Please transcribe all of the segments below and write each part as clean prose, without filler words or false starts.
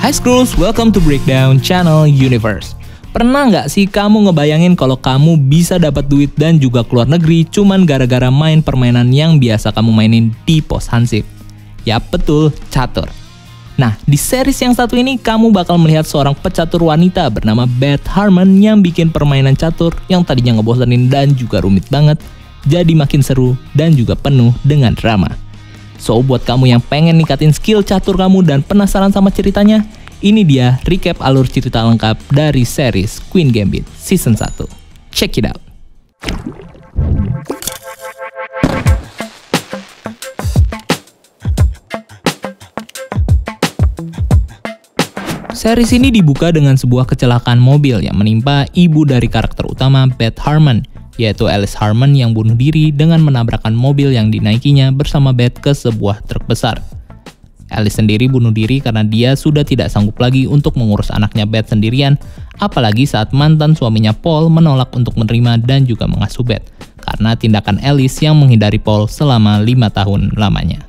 Hai Skrulls, welcome to Breakdown Channel Universe. Pernah nggak sih kamu ngebayangin kalau kamu bisa dapat duit dan juga keluar negeri cuman gara-gara main permainan yang biasa kamu mainin di pos hansip? Yap, betul, catur. Nah, di series yang satu ini kamu bakal melihat seorang pecatur wanita bernama Beth Harmon yang bikin permainan catur yang tadinya ngebosenin dan juga rumit banget jadi makin seru dan juga penuh dengan drama. So, buat kamu yang pengen ningkatin skill catur kamu dan penasaran sama ceritanya, ini dia recap alur cerita lengkap dari series Queen's Gambit Season 1. Check it out! Series ini dibuka dengan sebuah kecelakaan mobil yang menimpa ibu dari karakter utama Beth Harmon, yaitu Alice Harmon yang bunuh diri dengan menabrakkan mobil yang dinaikinya bersama Beth ke sebuah truk besar. Alice sendiri bunuh diri karena dia sudah tidak sanggup lagi untuk mengurus anaknya Beth sendirian, apalagi saat mantan suaminya Paul menolak untuk menerima dan juga mengasuh Beth, karena tindakan Alice yang menghindari Paul selama 5 tahun lamanya.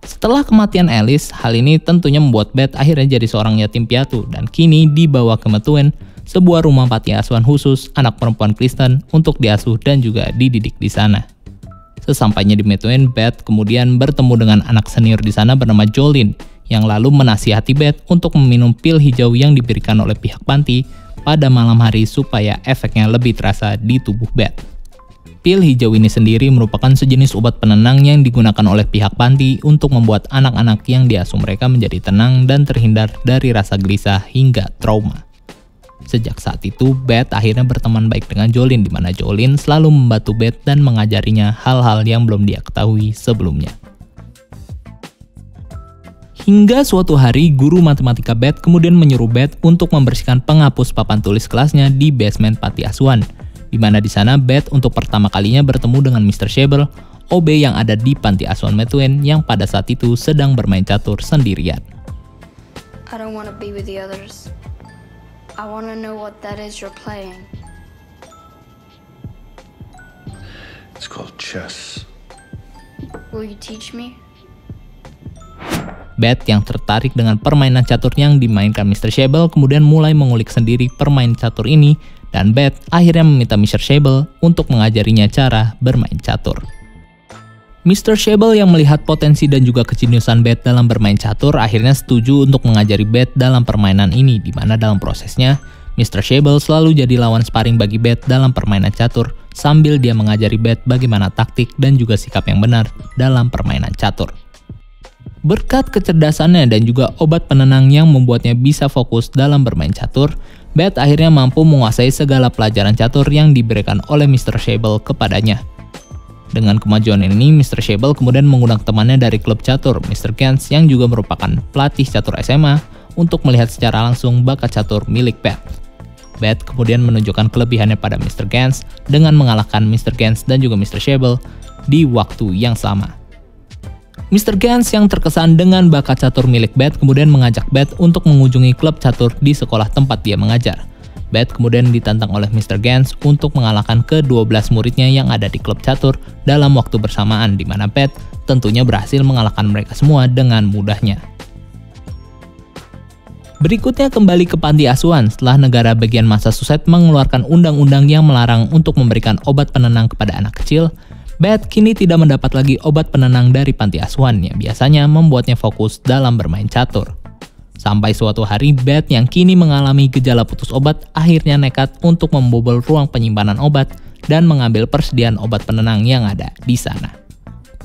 Setelah kematian Alice, hal ini tentunya membuat Beth akhirnya jadi seorang yatim piatu dan kini dibawa ke Methuen, sebuah rumah panti asuhan khusus anak perempuan Kristen untuk diasuh dan juga dididik di sana. Sesampainya di Methuen, Beth kemudian bertemu dengan anak senior di sana bernama Jolene, yang lalu menasihati Beth untuk meminum pil hijau yang diberikan oleh pihak panti pada malam hari supaya efeknya lebih terasa di tubuh Beth. Pil hijau ini sendiri merupakan sejenis obat penenang yang digunakan oleh pihak panti untuk membuat anak-anak yang diasuh mereka menjadi tenang dan terhindar dari rasa gelisah hingga trauma. Sejak saat itu, Beth akhirnya berteman baik dengan Jolene, di mana Jolene selalu membantu Beth dan mengajarinya hal-hal yang belum dia ketahui sebelumnya. Hingga suatu hari, guru matematika Beth kemudian menyuruh Beth untuk membersihkan penghapus papan tulis kelasnya di basement panti asuhan, di mana di sana Beth untuk pertama kalinya bertemu dengan Mr. Shable, OB yang ada di panti asuhan Methuen yang pada saat itu sedang bermain catur sendirian. I don't want to be with the others. I want to know what that is you're playing. It's called chess. Will you teach me? Beth yang tertarik dengan permainan catur yang dimainkan Mr. Shable kemudian mulai mengulik sendiri permainan catur ini, dan Beth akhirnya meminta Mr. Shable untuk mengajarinya cara bermain catur. Mr. Shable yang melihat potensi dan juga kejeniusan Beth dalam bermain catur akhirnya setuju untuk mengajari Beth dalam permainan ini, di mana dalam prosesnya Mr. Shable selalu jadi lawan sparring bagi Beth dalam permainan catur sambil dia mengajari Beth bagaimana taktik dan juga sikap yang benar dalam permainan catur. Berkat kecerdasannya dan juga obat penenang yang membuatnya bisa fokus dalam bermain catur, Beth akhirnya mampu menguasai segala pelajaran catur yang diberikan oleh Mr. Shable kepadanya. Dengan kemajuan ini, Mr. Shable kemudian mengundang temannya dari klub catur, Mr. Gans, yang juga merupakan pelatih catur SMA, untuk melihat secara langsung bakat catur milik Beth. Beth kemudian menunjukkan kelebihannya pada Mr. Gans dengan mengalahkan Mr. Gans dan juga Mr. Shable di waktu yang sama. Mr. Gans yang terkesan dengan bakat catur milik Beth kemudian mengajak Beth untuk mengunjungi klub catur di sekolah tempat dia mengajar. Beth kemudian ditantang oleh Mr. Gans untuk mengalahkan ke-12 muridnya yang ada di klub catur dalam waktu bersamaan, di mana Beth tentunya berhasil mengalahkan mereka semua dengan mudahnya. Berikutnya kembali ke panti asuhan setelah negara bagian Massachusetts mengeluarkan undang-undang yang melarang untuk memberikan obat penenang kepada anak kecil. Beth kini tidak mendapat lagi obat penenang dari panti asuhan yang biasanya membuatnya fokus dalam bermain catur. Sampai suatu hari, Beth yang kini mengalami gejala putus obat akhirnya nekat untuk membobol ruang penyimpanan obat dan mengambil persediaan obat penenang yang ada di sana.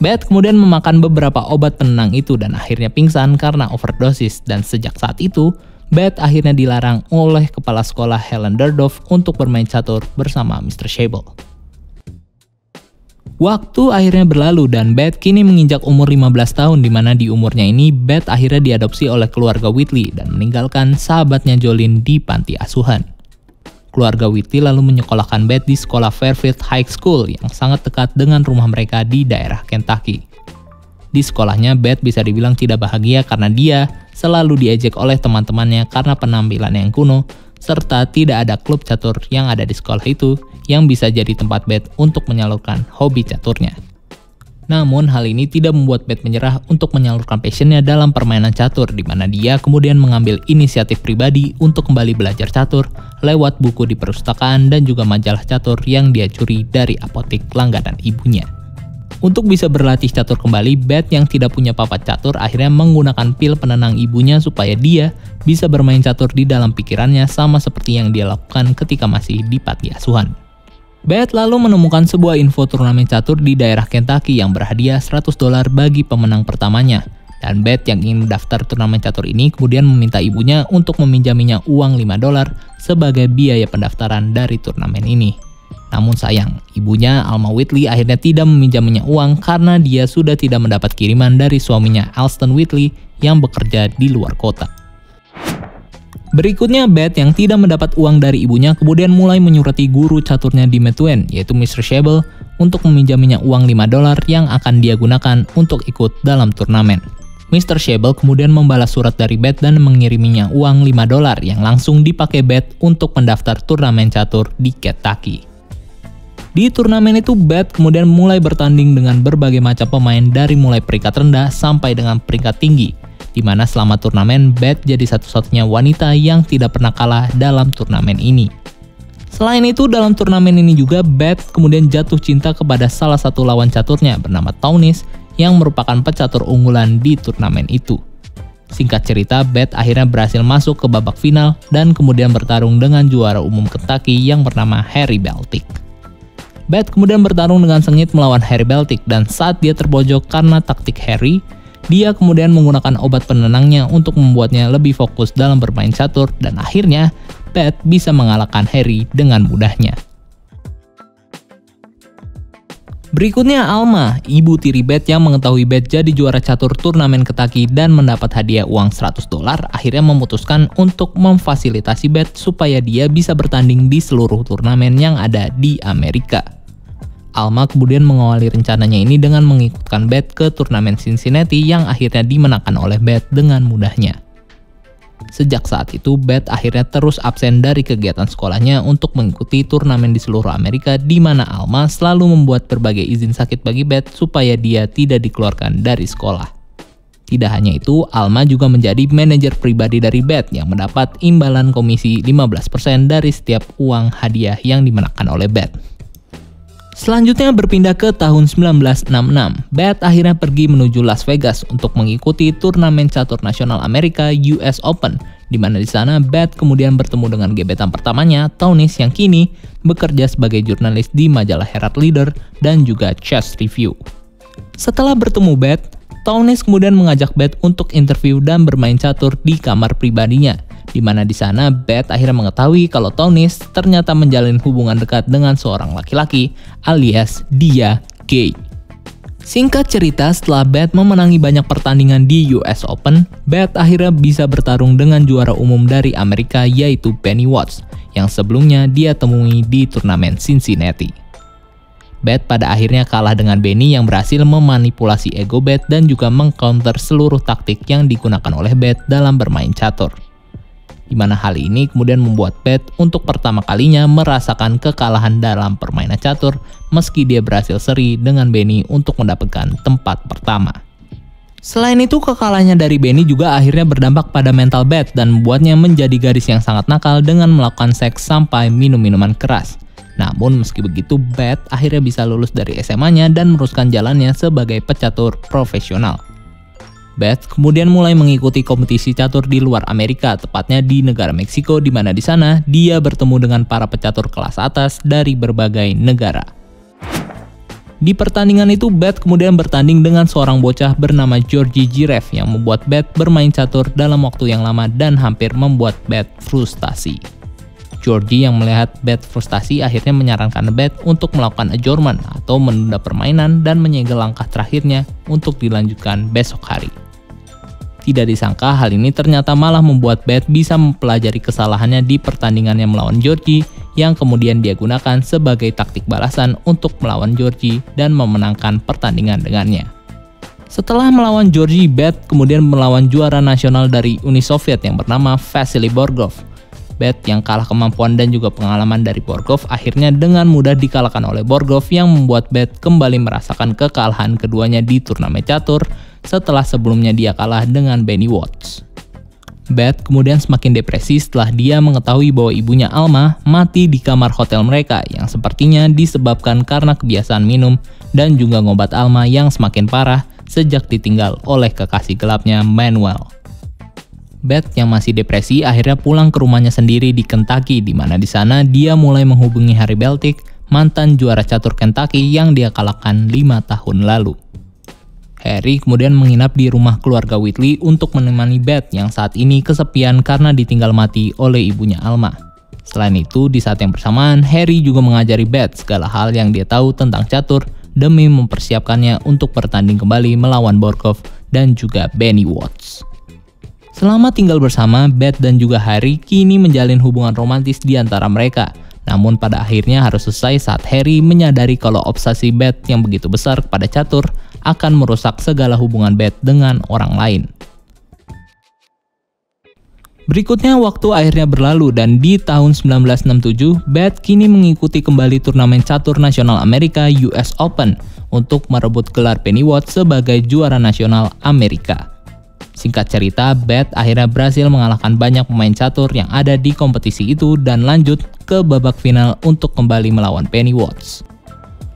Beth kemudian memakan beberapa obat penenang itu dan akhirnya pingsan karena overdosis, dan sejak saat itu, Beth akhirnya dilarang oleh kepala sekolah Helen Durdove untuk bermain catur bersama Mr. Shable. Waktu akhirnya berlalu dan Beth kini menginjak umur 15 tahun, di mana di umurnya ini Beth akhirnya diadopsi oleh keluarga Whitley dan meninggalkan sahabatnya Jolene di panti asuhan. Keluarga Whitley lalu menyekolahkan Beth di sekolah Fairfield High School yang sangat dekat dengan rumah mereka di daerah Kentucky. Di sekolahnya, Beth bisa dibilang tidak bahagia karena dia selalu diejek oleh teman-temannya karena penampilannya yang kuno, serta tidak ada klub catur yang ada di sekolah itu yang bisa jadi tempat Beth untuk menyalurkan hobi caturnya. Namun hal ini tidak membuat Bet menyerah untuk menyalurkan passionnya dalam permainan catur, di mana dia kemudian mengambil inisiatif pribadi untuk kembali belajar catur lewat buku di perpustakaan dan juga majalah catur yang dia curi dari apotik langganan ibunya. Untuk bisa berlatih catur kembali, Bet yang tidak punya papat catur akhirnya menggunakan pil penenang ibunya supaya dia bisa bermain catur di dalam pikirannya sama seperti yang dia lakukan ketika masih di panti asuhan. Bet lalu menemukan sebuah info turnamen catur di daerah Kentucky yang berhadiah $100 bagi pemenang pertamanya. Dan Bet yang ingin mendaftar turnamen catur ini kemudian meminta ibunya untuk meminjaminya uang $5 sebagai biaya pendaftaran dari turnamen ini. Namun sayang, ibunya Alma Whitley akhirnya tidak meminjaminya uang karena dia sudah tidak mendapat kiriman dari suaminya Alston Whitley yang bekerja di luar kota. Berikutnya, Bet yang tidak mendapat uang dari ibunya kemudian mulai menyurati guru caturnya di Methuen, yaitu Mr. Shable, untuk meminjaminya uang $5 yang akan dia gunakan untuk ikut dalam turnamen. Mr. Shable kemudian membalas surat dari Bet dan mengiriminya uang $5 yang langsung dipakai Bet untuk mendaftar turnamen catur di Kentucky. Di turnamen itu, Bet kemudian mulai bertanding dengan berbagai macam pemain dari mulai peringkat rendah sampai dengan peringkat tinggi, di mana selama turnamen Bet jadi satu-satunya wanita yang tidak pernah kalah dalam turnamen ini. Selain itu, dalam turnamen ini juga Bet kemudian jatuh cinta kepada salah satu lawan caturnya bernama Townes yang merupakan pecatur unggulan di turnamen itu. Singkat cerita, Bet akhirnya berhasil masuk ke babak final dan kemudian bertarung dengan juara umum Kentucky yang bernama Harry Baltic. Bet kemudian bertarung dengan sengit melawan Harry Baltic dan saat dia terpojok karena taktik Harry, dia kemudian menggunakan obat penenangnya untuk membuatnya lebih fokus dalam bermain catur dan akhirnya Bet bisa mengalahkan Harry dengan mudahnya. Berikutnya Alma, ibu tiri Bet yang mengetahui Bet jadi juara catur turnamen Kentucky dan mendapat hadiah uang $100, akhirnya memutuskan untuk memfasilitasi Bet supaya dia bisa bertanding di seluruh turnamen yang ada di Amerika. Alma kemudian mengawali rencananya ini dengan mengikutkan Bet ke turnamen Cincinnati yang akhirnya dimenangkan oleh Bet dengan mudahnya. Sejak saat itu, Bet akhirnya terus absen dari kegiatan sekolahnya untuk mengikuti turnamen di seluruh Amerika, di mana Alma selalu membuat berbagai izin sakit bagi Bet supaya dia tidak dikeluarkan dari sekolah. Tidak hanya itu, Alma juga menjadi manajer pribadi dari Bet yang mendapat imbalan komisi 15% dari setiap uang hadiah yang dimenangkan oleh Bet. Selanjutnya berpindah ke tahun 1966, Bet akhirnya pergi menuju Las Vegas untuk mengikuti turnamen catur nasional Amerika US Open, di mana di sana Bet kemudian bertemu dengan gebetan pertamanya, Townes, yang kini bekerja sebagai jurnalis di majalah Herald Leader dan juga Chess Review. Setelah bertemu Bet, Townes kemudian mengajak Bet untuk interview dan bermain catur di kamar pribadinya, di mana di sana Bet akhirnya mengetahui kalau Townes ternyata menjalin hubungan dekat dengan seorang laki-laki alias dia gay. Singkat cerita, setelah Bet memenangi banyak pertandingan di US Open, Bet akhirnya bisa bertarung dengan juara umum dari Amerika yaitu Benny Watts yang sebelumnya dia temui di turnamen Cincinnati. Bet pada akhirnya kalah dengan Benny yang berhasil memanipulasi ego Bet dan juga mengcounter seluruh taktik yang digunakan oleh Bet dalam bermain catur. Di mana hal ini kemudian membuat Bet untuk pertama kalinya merasakan kekalahan dalam permainan catur meski dia berhasil seri dengan Benny untuk mendapatkan tempat pertama. Selain itu, kekalahannya dari Benny juga akhirnya berdampak pada mental Bet dan membuatnya menjadi gadis yang sangat nakal dengan melakukan seks sampai minum-minuman keras. Namun meski begitu, Bet akhirnya bisa lulus dari SMA-nya dan meneruskan jalannya sebagai pecatur profesional. Bet kemudian mulai mengikuti kompetisi catur di luar Amerika, tepatnya di negara Meksiko, di mana di sana dia bertemu dengan para pecatur kelas atas dari berbagai negara. Di pertandingan itu, Bet kemudian bertanding dengan seorang bocah bernama Georgie Girev yang membuat Bet bermain catur dalam waktu yang lama dan hampir membuat Bet frustasi. Georgie yang melihat Bet frustasi akhirnya menyarankan Bet untuk melakukan adjournment atau menunda permainan dan menyegel langkah terakhirnya untuk dilanjutkan besok hari. Tidak disangka hal ini ternyata malah membuat Bet bisa mempelajari kesalahannya di pertandingannya melawan Georgie yang kemudian dia gunakan sebagai taktik balasan untuk melawan Georgie dan memenangkan pertandingan dengannya. Setelah melawan Georgie, Bet kemudian melawan juara nasional dari Uni Soviet yang bernama Vasily Borgov. Beth yang kalah kemampuan dan juga pengalaman dari Borgov akhirnya dengan mudah dikalahkan oleh Borgov yang membuat Beth kembali merasakan kekalahan keduanya di turnamen catur setelah sebelumnya dia kalah dengan Benny Watts. Beth kemudian semakin depresi setelah dia mengetahui bahwa ibunya Alma mati di kamar hotel mereka yang sepertinya disebabkan karena kebiasaan minum dan juga ngobat Alma yang semakin parah sejak ditinggal oleh kekasih gelapnya Manuel. Beth yang masih depresi akhirnya pulang ke rumahnya sendiri di Kentucky, di mana di sana dia mulai menghubungi Harry Beltic, mantan juara catur Kentucky yang dia kalahkan 5 tahun lalu. Harry kemudian menginap di rumah keluarga Whitley untuk menemani Beth yang saat ini kesepian karena ditinggal mati oleh ibunya Alma. Selain itu, di saat yang bersamaan, Harry juga mengajari Beth segala hal yang dia tahu tentang catur demi mempersiapkannya untuk bertanding kembali melawan Borgov dan juga Benny Watts. Selama tinggal bersama, Beth dan juga Harry kini menjalin hubungan romantis di antara mereka. Namun pada akhirnya harus selesai saat Harry menyadari kalau obsesi Beth yang begitu besar kepada catur akan merusak segala hubungan Beth dengan orang lain. Berikutnya waktu akhirnya berlalu dan di tahun 1967, Beth kini mengikuti kembali turnamen catur nasional Amerika US Open untuk merebut gelar Benny Watts sebagai juara nasional Amerika. Singkat cerita, Beth akhirnya berhasil mengalahkan banyak pemain catur yang ada di kompetisi itu dan lanjut ke babak final untuk kembali melawan Benny Watts.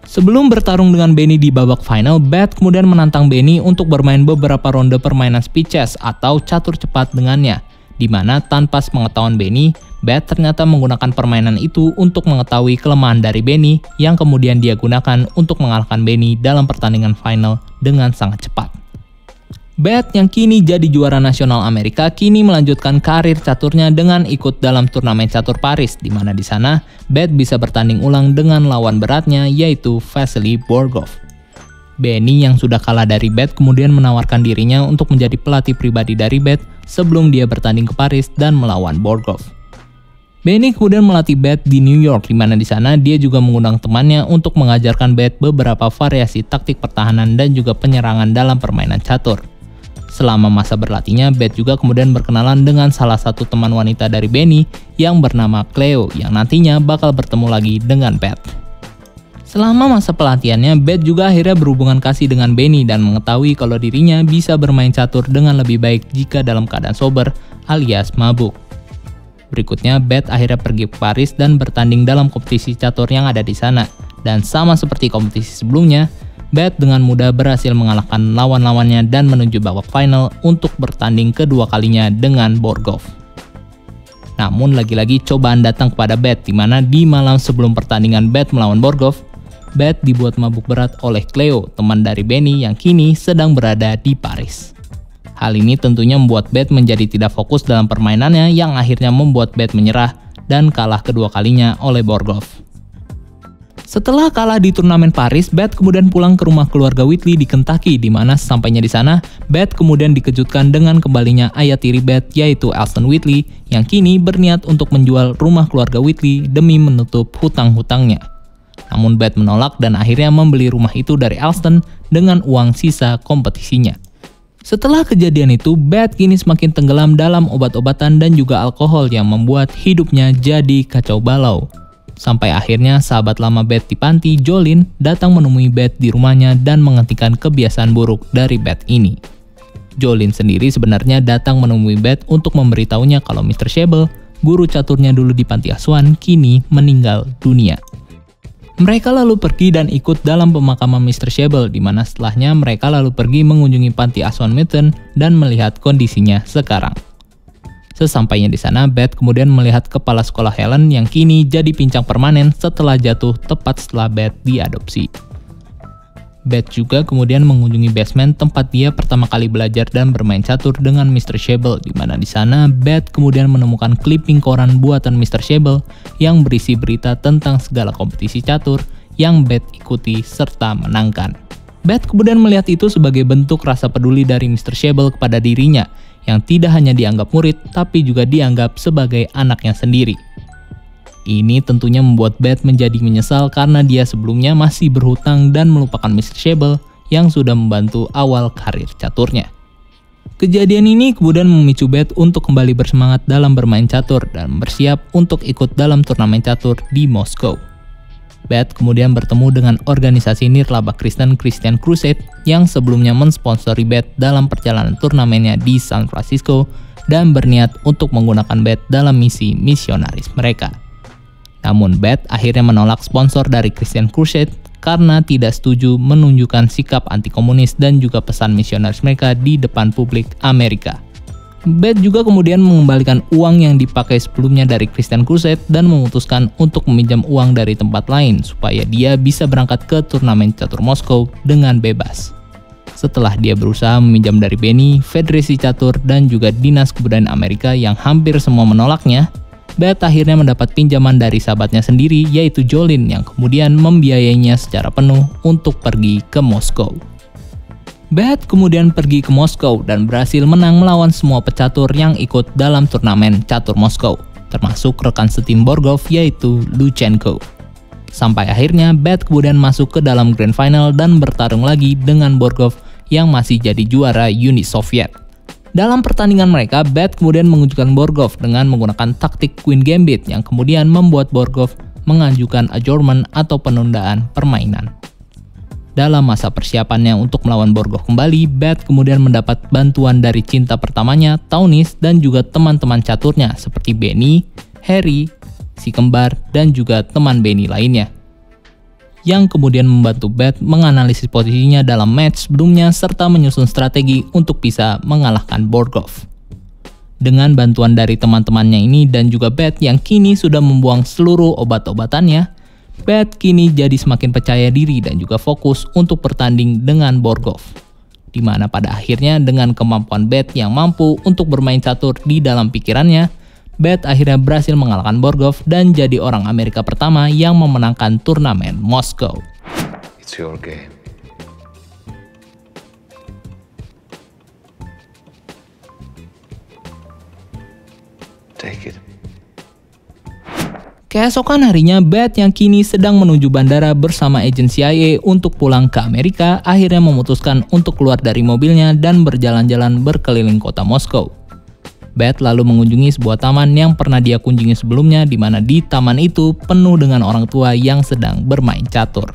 Sebelum bertarung dengan Benny di babak final, Beth kemudian menantang Benny untuk bermain beberapa ronde permainan speed chess atau catur cepat dengannya, di mana tanpa sepengetahuan Benny, Beth ternyata menggunakan permainan itu untuk mengetahui kelemahan dari Benny yang kemudian dia gunakan untuk mengalahkan Benny dalam pertandingan final dengan sangat cepat. Beth yang kini jadi juara nasional Amerika kini melanjutkan karir caturnya dengan ikut dalam turnamen catur Paris, di mana di sana Beth bisa bertanding ulang dengan lawan beratnya yaitu Vasily Borgov. Benny yang sudah kalah dari Beth kemudian menawarkan dirinya untuk menjadi pelatih pribadi dari Beth sebelum dia bertanding ke Paris dan melawan Borgov. Benny kemudian melatih Beth di New York, di mana di sana dia juga mengundang temannya untuk mengajarkan Beth beberapa variasi taktik pertahanan dan juga penyerangan dalam permainan catur. Selama masa berlatihnya, Beth juga kemudian berkenalan dengan salah satu teman wanita dari Benny yang bernama Cleo yang nantinya bakal bertemu lagi dengan Beth. Selama masa pelatihannya, Beth juga akhirnya berhubungan kasih dengan Benny dan mengetahui kalau dirinya bisa bermain catur dengan lebih baik jika dalam keadaan sober alias mabuk. Berikutnya, Beth akhirnya pergi ke Paris dan bertanding dalam kompetisi catur yang ada di sana. Dan sama seperti kompetisi sebelumnya, Beth dengan mudah berhasil mengalahkan lawan-lawannya dan menuju babak final untuk bertanding kedua kalinya dengan Borgov. Namun lagi-lagi cobaan datang kepada Beth, di mana di malam sebelum pertandingan Beth melawan Borgov, Beth dibuat mabuk berat oleh Cleo, teman dari Benny yang kini sedang berada di Paris. Hal ini tentunya membuat Beth menjadi tidak fokus dalam permainannya yang akhirnya membuat Beth menyerah dan kalah kedua kalinya oleh Borgov. Setelah kalah di turnamen Paris, Beth kemudian pulang ke rumah keluarga Whitley di Kentucky, di mana sesampainya di sana, Beth kemudian dikejutkan dengan kembalinya ayah tiri Beth yaitu Alston Whitley yang kini berniat untuk menjual rumah keluarga Whitley demi menutup hutang-hutangnya. Namun Beth menolak dan akhirnya membeli rumah itu dari Alston dengan uang sisa kompetisinya. Setelah kejadian itu, Beth kini semakin tenggelam dalam obat-obatan dan juga alkohol yang membuat hidupnya jadi kacau balau. Sampai akhirnya sahabat lama Beth di panti, Jolene, datang menemui Beth di rumahnya dan menghentikan kebiasaan buruk dari Beth ini. Jolene sendiri sebenarnya datang menemui Beth untuk memberitahunya kalau Mr. Shable, guru caturnya dulu di panti asuhan, kini meninggal dunia. Mereka lalu pergi dan ikut dalam pemakaman Mr. Shable, di mana setelahnya mereka lalu pergi mengunjungi panti asuhan Milton dan melihat kondisinya sekarang. Sesampainya di sana, Beth kemudian melihat kepala sekolah Helen yang kini jadi pincang permanen setelah jatuh tepat setelah Beth diadopsi. Beth juga kemudian mengunjungi basement tempat dia pertama kali belajar dan bermain catur dengan Mr. Shable, di mana di sana Beth kemudian menemukan clipping koran buatan Mr. Shable yang berisi berita tentang segala kompetisi catur yang Beth ikuti serta menangkan. Beth kemudian melihat itu sebagai bentuk rasa peduli dari Mr. Shable kepada dirinya, yang tidak hanya dianggap murid, tapi juga dianggap sebagai anaknya sendiri. Ini tentunya membuat Beth menjadi menyesal karena dia sebelumnya masih berhutang dan melupakan Mr. Shable yang sudah membantu awal karir caturnya. Kejadian ini kemudian memicu Beth untuk kembali bersemangat dalam bermain catur dan bersiap untuk ikut dalam turnamen catur di Moskow. Beth kemudian bertemu dengan organisasi nirlaba Kristen Christian Crusade yang sebelumnya mensponsori Beth dalam perjalanan turnamennya di San Francisco dan berniat untuk menggunakan Beth dalam misi misionaris mereka. Namun Beth akhirnya menolak sponsor dari Christian Crusade karena tidak setuju menunjukkan sikap anti-komunis dan juga pesan misionaris mereka di depan publik Amerika. Beth juga kemudian mengembalikan uang yang dipakai sebelumnya dari Christian Crusade dan memutuskan untuk meminjam uang dari tempat lain supaya dia bisa berangkat ke turnamen catur Moskow dengan bebas. Setelah dia berusaha meminjam dari BNI, Federasi Catur, dan juga Dinas Kebudayaan Amerika yang hampir semua menolaknya, Beth akhirnya mendapat pinjaman dari sahabatnya sendiri yaitu Jolin yang kemudian membiayainya secara penuh untuk pergi ke Moskow. Beth kemudian pergi ke Moskow dan berhasil menang melawan semua pecatur yang ikut dalam turnamen catur Moskow, termasuk rekan setim Borgov yaitu Luchenko. Sampai akhirnya Beth kemudian masuk ke dalam Grand Final dan bertarung lagi dengan Borgov yang masih jadi juara Uni Soviet. Dalam pertandingan mereka, Beth kemudian mengunjukkan Borgov dengan menggunakan taktik Queen Gambit yang kemudian membuat Borgov mengajukan adjournment atau penundaan permainan. Dalam masa persiapannya untuk melawan Borgov kembali, Beth kemudian mendapat bantuan dari cinta pertamanya, Taunis, dan juga teman-teman caturnya seperti Benny, Harry, si kembar, dan juga teman Benny lainnya. Yang kemudian membantu Beth menganalisis posisinya dalam match sebelumnya serta menyusun strategi untuk bisa mengalahkan Borgov. Dengan bantuan dari teman-temannya ini dan juga Beth yang kini sudah membuang seluruh obat-obatannya, Beth kini jadi semakin percaya diri dan juga fokus untuk bertanding dengan Borgov. Di mana pada akhirnya dengan kemampuan Beth yang mampu untuk bermain catur di dalam pikirannya, Beth akhirnya berhasil mengalahkan Borgov dan jadi orang Amerika pertama yang memenangkan turnamen Moskow. It's your game. Take it. Keesokan harinya, Beth yang kini sedang menuju bandara bersama agen CIA untuk pulang ke Amerika akhirnya memutuskan untuk keluar dari mobilnya dan berjalan-jalan berkeliling kota Moskow. Beth lalu mengunjungi sebuah taman yang pernah dia kunjungi sebelumnya di mana di taman itu penuh dengan orang tua yang sedang bermain catur.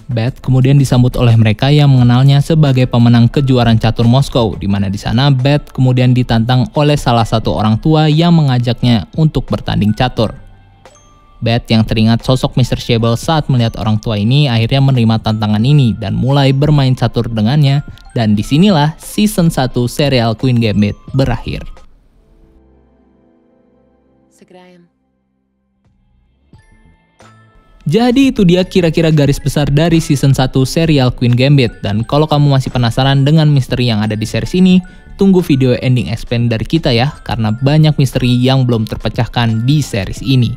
Beth kemudian disambut oleh mereka yang mengenalnya sebagai pemenang kejuaraan catur Moskow, di mana di sana Beth kemudian ditantang oleh salah satu orang tua yang mengajaknya untuk bertanding catur. Beth yang teringat sosok Mr. Shable saat melihat orang tua ini akhirnya menerima tantangan ini dan mulai bermain catur dengannya, dan disinilah season 1 serial Queen Gambit berakhir. Jadi itu dia kira-kira garis besar dari season 1 serial Queen Gambit, dan kalau kamu masih penasaran dengan misteri yang ada di series ini, tunggu video ending explain dari kita ya, karena banyak misteri yang belum terpecahkan di series ini.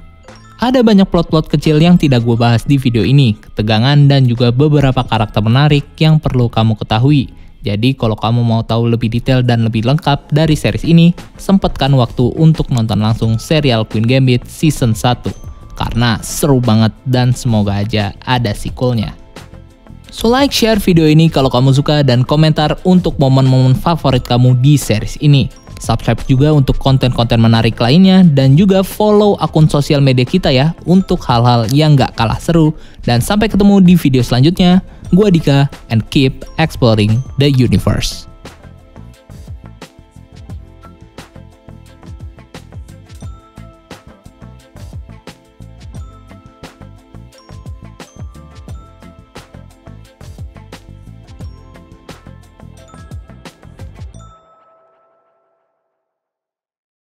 Ada banyak plot-plot kecil yang tidak gue bahas di video ini, ketegangan dan juga beberapa karakter menarik yang perlu kamu ketahui. Jadi kalau kamu mau tahu lebih detail dan lebih lengkap dari series ini, sempatkan waktu untuk nonton langsung serial Queen Gambit season 1. Karena seru banget dan semoga aja ada sequelnya. So like, share video ini kalau kamu suka dan komentar untuk momen-momen favorit kamu di series ini. Subscribe juga untuk konten-konten menarik lainnya dan juga follow akun sosial media kita ya untuk hal-hal yang gak kalah seru. Dan sampai ketemu di video selanjutnya. Gua Dika and keep exploring the universe.